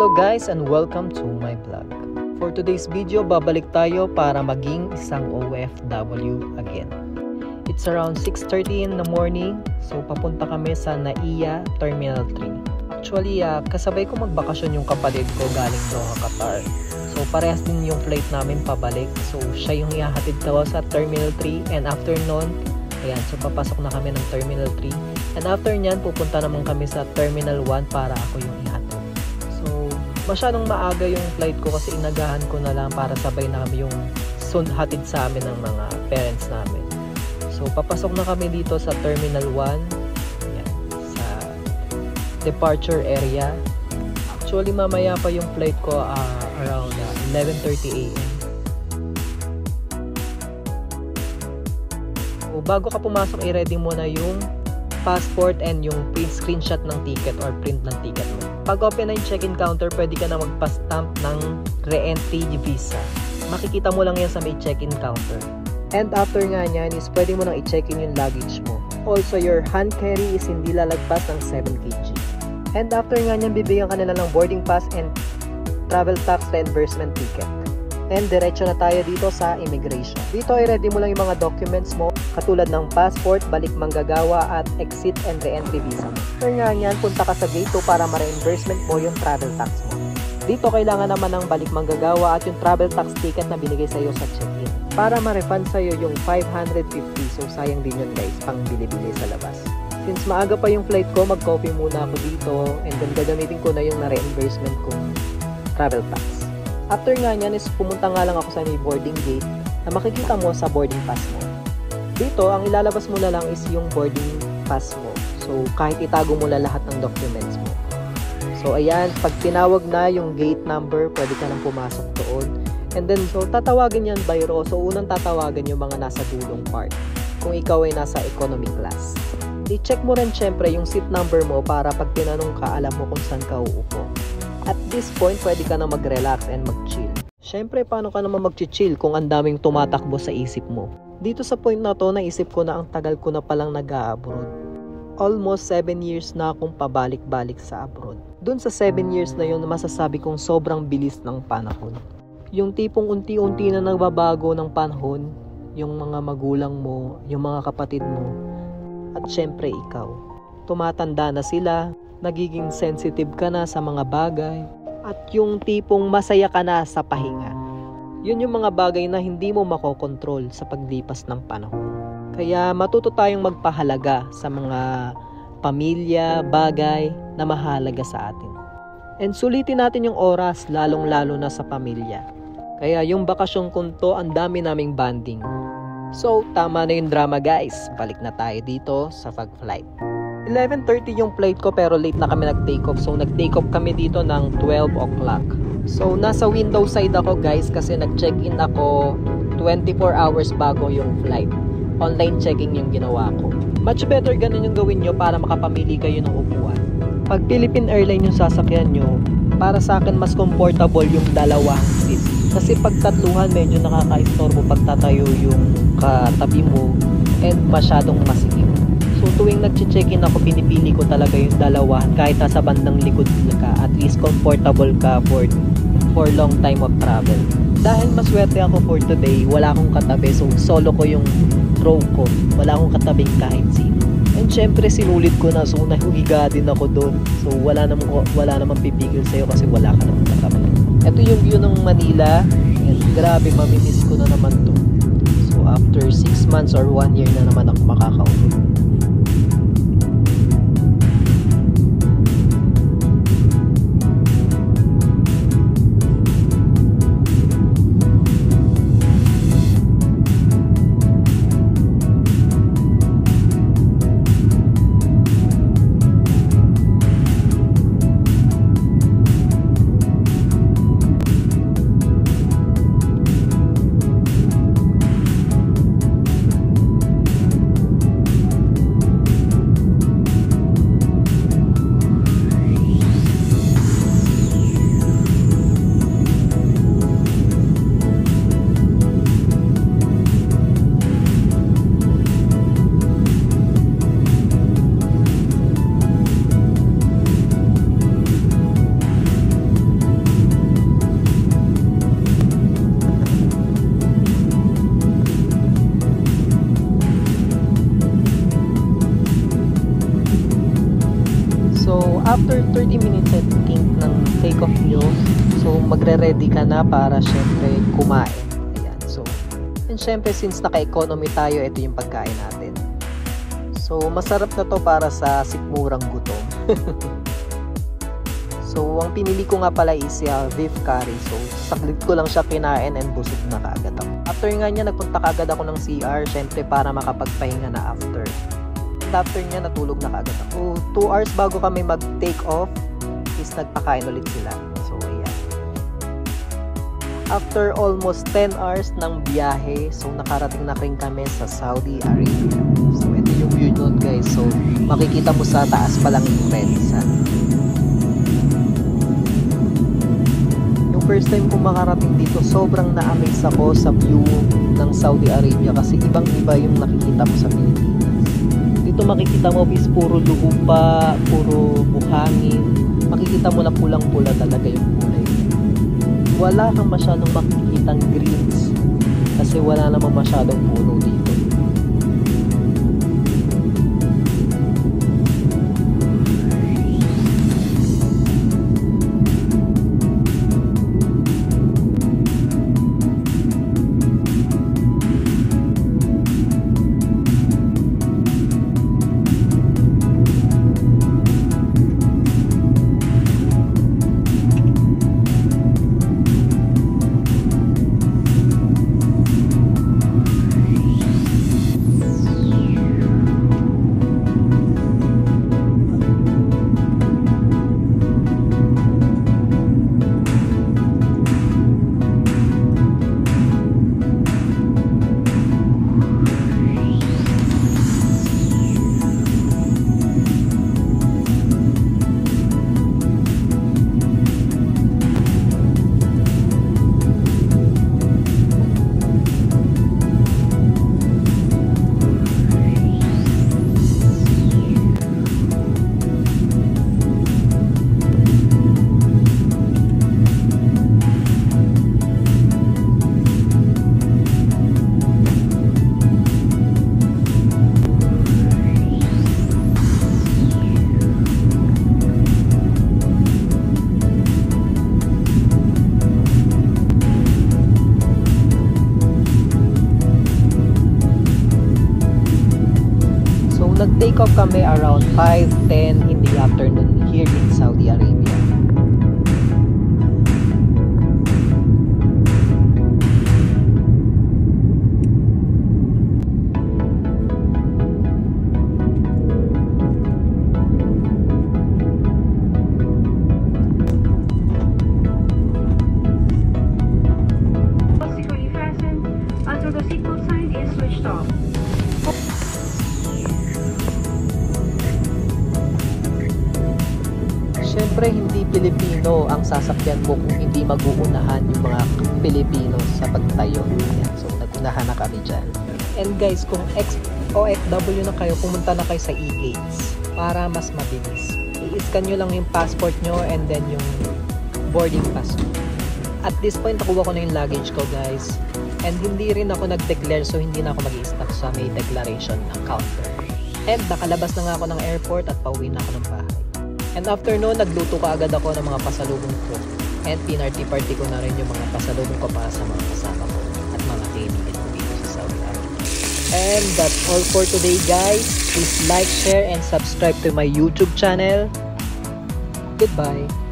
Hello guys and welcome to my vlog. For today's video, babalik tayo para maging isang OFW again. It's around 6:30 in the morning, so papunta kami sa NAIA Terminal 3. Actually, kasabay ko magbakasyon yung kapatid ko galing Doha, Qatar. So parehas din yung flight namin pabalik. So siya yung ihahatid ko sa Terminal 3 and after nun, ayan, so papasok na kami ng Terminal 3. And after nyan, pupunta naman kami sa Terminal 1 para ako yung ihatid. So masyadong maaga yung flight ko kasi inagahan ko na lang para sabay na kami yung hatid sa amin ng mga parents namin. So papasok na kami dito sa Terminal 1, ayan, sa departure area. Actually mamaya pa yung flight ko around 11:30 AM. So bago ka pumasok, i-ready mo na yung passport and yung screenshot ng ticket or print ng ticket mo. Pag open na yung check-in counter, pwede ka na magpa-stamp ng re-entry visa. Makikita mo lang yan sa may check-in counter. And after nga nyan is pwede mo nang i-check-in yung luggage mo. Also, your hand carry is hindi lalagpas ng 7 kg. And after nga nyan, bibigyan ka nila ng boarding pass and travel tax reimbursement ticket. And diretso na tayo dito sa immigration. Dito i-ready mo lang yung mga documents mo katulad ng passport, balik manggagawa at exit and re-entry visa mo. After nga yan, punta ka sa gate 2 para ma-reimbursement mo yung travel tax mo. Dito kailangan naman ng balik manggagawa at yung travel tax ticket na binigay sa iyo sa check-in para ma-refund sa iyo yung 550. So sayang din yun guys, pang bili-bili sa labas. Since maaga pa yung flight ko, mag-coffee muna ako dito and then gagamitin ko na yung na-reimbursement kong travel tax. After nga nyan is pumunta nga lang ako sa may boarding gate na makikita mo sa boarding pass mo. Dito, ang ilalabas mo na lang is yung boarding pass mo. So, kahit itago mo na lahat ng documents mo. So, ayan, pag tinawag na yung gate number, pwede ka nang pumasok doon. And then, so, tatawagin yan by row. So, unang tatawagan yung mga nasa dulong part. Kung ikaw ay nasa economy class. I-check mo rin syempre yung seat number mo para pag tinanong ka, alam mo kung saan ka uupo. At this point, pwede ka na mag-relax and mag-chill. Siyempre, paano ka naman mag-chill kung ang daming tumatakbo sa isip mo? Dito sa point na to, naisip ko na ang tagal ko na palang nag-a-abroad. Almost 7 years na akong pabalik-balik sa abroad. Doon sa 7 years na yun, masasabi kong sobrang bilis ng panahon. Yung tipong unti-unti na nagbabago ng panahon, yung mga magulang mo, yung mga kapatid mo, at syempre ikaw. Tumatanda na sila, nagiging sensitive ka na sa mga bagay, at yung tipong masaya ka na sa pahinga. Yun yung mga bagay na hindi mo makokontrol sa paglipas ng panahon. Kaya matuto tayong magpahalaga sa mga pamilya, bagay na mahalaga sa atin. And sulitin natin yung oras, lalong-lalo na sa pamilya. Kaya yung bakasyon ko to, ang dami naming bonding. So, tama na yung drama guys. Balik na tayo dito sa pag-flight. 11:30 yung flight ko pero late na kami nag-take off. So nag-take off kami dito ng 12 o'clock. So nasa window side ako guys kasi nag-check-in ako 24 hours bago yung flight. Online checking yung ginawa ko. Much better ganun yung gawin nyo para makapamili kayo ng upuan. Pag Philippine Airlines yung sasakyan nyo, para sa akin mas comfortable yung dalawang seat. Kasi pag tatluhan medyo nakaka-istorbo pag tatayo yung katabi mo and masyadong masikip. So tuwing nag-check-in ako, pinipili ko talaga yung dalawa kahit nasa bandang likod ka, at least comfortable ka for long time of travel. Dahil maswerte ako for today, wala akong katabi, so solo ko yung row ko, wala akong katabing kahit sino. And syempre sinulit ko na, so nahuhiga din ako doon. So wala namang pipigil sa'yo kasi wala ka namang katabi. Ito yung view ng Manila, and grabe mamimiss ko na naman to. So after 6 months or 1 year na naman ako makakauwi. after 30 minutes I think ng take-off nyo, so magre-ready ka na para syempre kumain. Ayan, so, and syempre since naka-economy tayo, ito yung pagkain natin. So, masarap na to para sa sikmurang gutom. So, ang pinili ko nga pala is beef curry. So, saklit ko lang siya kinain and busog na kaagad ako. After nga niya, nagpunta kaagad ako ng CR, syempre para makapagpahinga na after. And after niya, natulog na kaagad ako. 2 hours bago kami mag-take off, is nagpakain ulit sila. So, ayan. After almost 10 hours ng biyahe, so nakarating na rin kami sa Saudi Arabia. So, ito yung view nun guys. So, makikita mo sa taas pa lang yung red sun. First time kong makarating dito, sobrang na-amaze ako sa view ng Saudi Arabia kasi ibang-iba yung nakikita mo sa Pilipinas. Dito makikita mo is puro lupa, puro buhangin. Makikita mo na pulang-pula talaga yung kulay. Wala kang masyadong makikitang greens kasi wala namang masyadong puno dito. Nag-take off kami around 5:10 in the afternoon here in Saudi Arabia. Securely fastened until the seatbelt sign is switched off. Siyempre, hindi Pilipino ang sasakyan mo kung hindi mag-uunahan yung mga Pilipino sa pagtayo. Ayan, so, nag-unahan na kami dyan. And guys, kung OFW na kayo, pumunta na kayo sa e-gates para mas mabilis. I-scan nyo lang yung passport nyo and then yung boarding pass. At this point, nakuha ko na yung luggage ko guys. And hindi rin ako nag-declare, so hindi na ako mag-i-stop sa may declaration ng counter. And nakalabas na nga ako ng airport at pauwi na ako ng bahay. And after noon, nagluto ka agad ako ng mga pasalubong ko. And pinarty-party ko na rin yung mga pasalubong ko para sa mga kasama ko at mga kaibigan ko dito sa Saudi Arabia. And that's all for today guys. Please like, share, and subscribe to my YouTube channel. Goodbye!